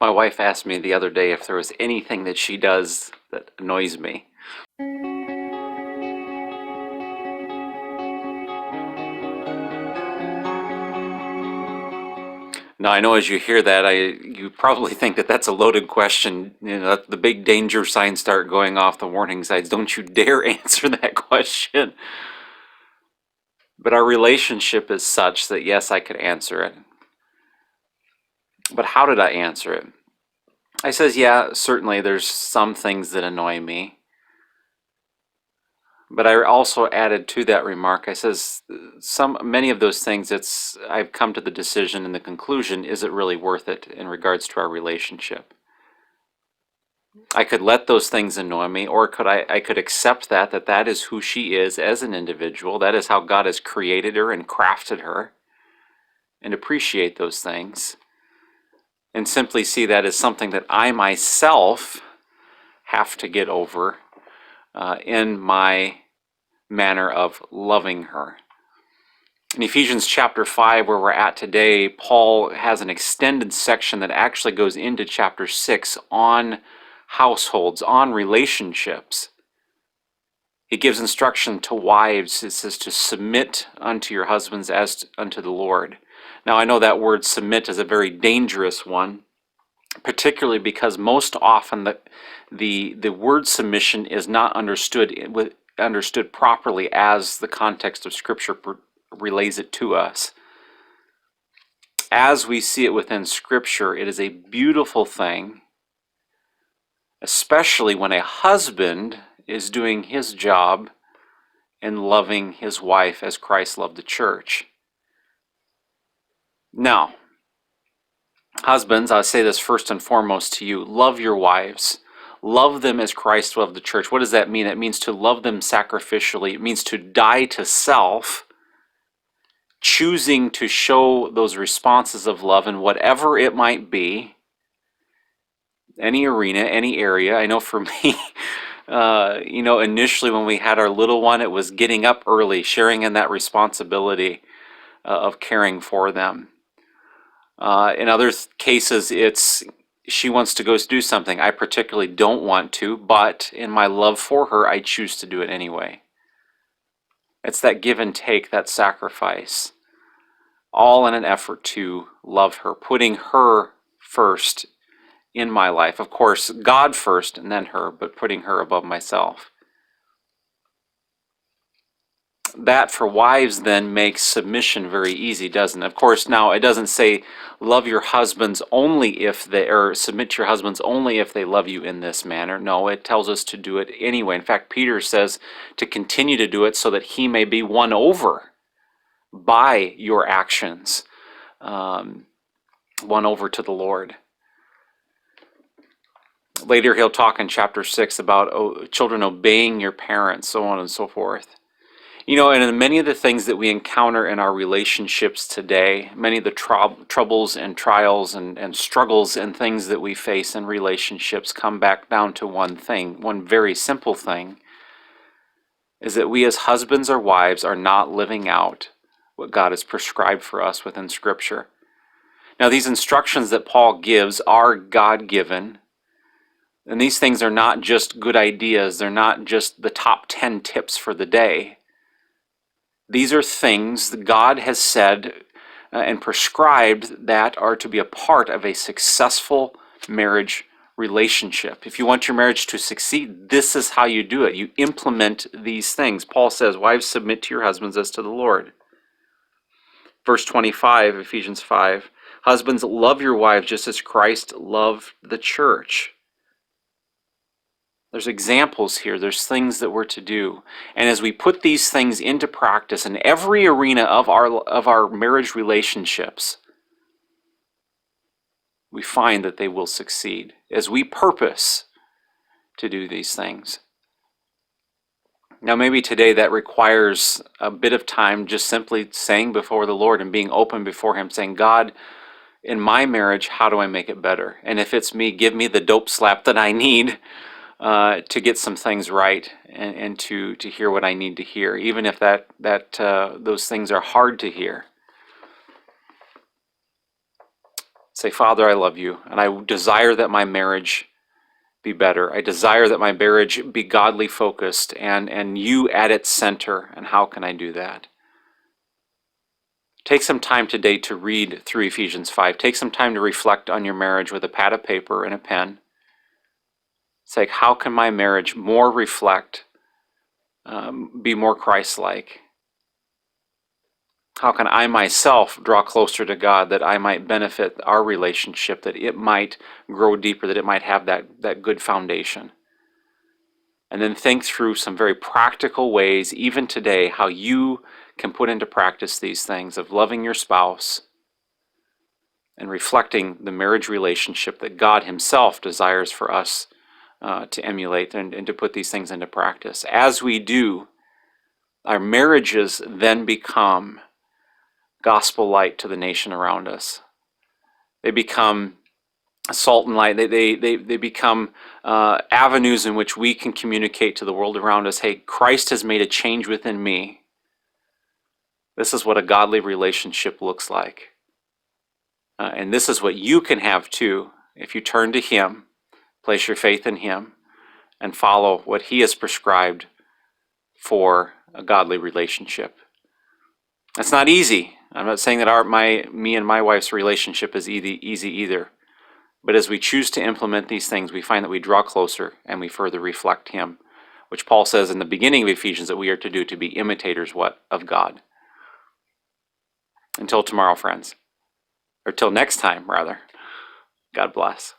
My wife asked me the other day if there was anything that she does that annoys me. Now, I know as you hear that, you probably think that that's a loaded question. You know, the big danger signs start going off, the warning signs. Don't you dare answer that question. But our relationship is such that, yes, I could answer it. But how did I answer it? I says, yeah, certainly there's some things that annoy me. But I also added to that remark, I says, many of those things, I've come to the decision and the conclusion, is it really worth it in regards to our relationship? I could let those things annoy me, or I could accept that is who she is as an individual, that is how God has created her and crafted her, and appreciate those things, and simply see that as something that I myself have to get over in my manner of loving her. In Ephesians chapter 5, where we're at today, Paul has an extended section that actually goes into chapter 6 on households, on relationships. He gives instruction to wives. It says to submit unto your husbands as unto the Lord. Now, I know that word submit is a very dangerous one, particularly because most often the word submission is not understood properly as the context of Scripture relays it to us. As we see it within Scripture, it is a beautiful thing, especially when a husband is doing his job and loving his wife as Christ loved the church. Now, husbands, I'll say this first and foremost to you: love your wives. Love them as Christ loved the church. What does that mean? It means to love them sacrificially. It means to die to self, choosing to show those responses of love in whatever it might be, any arena, any area. I know for me, initially when we had our little one, it was getting up early, sharing in that responsibility of caring for them. In other cases, it's she wants to go do something. I particularly don't want to, but in my love for her, I choose to do it anyway. It's that give and take, that sacrifice, all in an effort to love her, putting her first in my life. Of course, God first and then her, but putting her above myself. That for wives then makes submission very easy, doesn't it? Of course, now it doesn't say love your husbands only if they, or submit to your husbands only if they love you in this manner. No, it tells us to do it anyway. In fact, Peter says to continue to do it so that he may be won over by your actions, won over to the Lord. Later he'll talk in chapter 6 about children obeying your parents, so on and so forth. You know, and in many of the things that we encounter in our relationships today, many of the troubles and trials and struggles and things that we face in relationships come back down to one thing, one very simple thing, is that we as husbands or wives are not living out what God has prescribed for us within Scripture. Now, these instructions that Paul gives are God-given, and these things are not just good ideas. They're not just the top 10 tips for the day. These are things that God has said and prescribed that are to be a part of a successful marriage relationship. If you want your marriage to succeed, this is how you do it. You implement these things. Paul says, wives, submit to your husbands as to the Lord. Verse 25, Ephesians 5, husbands, love your wives just as Christ loved the church. There's examples here. There's things that we're to do. And as we put these things into practice in every arena of our marriage relationships, we find that they will succeed as we purpose to do these things. Now, maybe today that requires a bit of time just simply saying before the Lord and being open before Him, saying, God, in my marriage, how do I make it better? And if it's me, give me the dope slap that I need to get some things right and to hear what I need to hear, even if those things are hard to hear. Say, Father, I love you, and I desire that my marriage be better. I desire that my marriage be godly focused and you at its center. And how can I do that? Take some time today to read through Ephesians 5. Take some time to reflect on your marriage with a pad of paper and a pen. It's like, how can my marriage more reflect, be more Christ-like? How can I myself draw closer to God that I might benefit our relationship, that it might grow deeper, that it might have that good foundation? And then think through some very practical ways, even today, how you can put into practice these things of loving your spouse and reflecting the marriage relationship that God Himself desires for us to emulate and to put these things into practice. As we do, our marriages then become gospel light to the nation around us. They become salt and light. They become avenues in which we can communicate to the world around us, hey, Christ has made a change within me. This is what a godly relationship looks like. And this is what you can have too if you turn to Him, place your faith in Him, and follow what He has prescribed for a godly relationship. It's not easy. I'm not saying that me and my wife's relationship is easy either. But as we choose to implement these things, we find that we draw closer and we further reflect Him, which Paul says in the beginning of Ephesians that we are to do, to be imitators of God. Until tomorrow, friends. Or till next time, rather. God bless.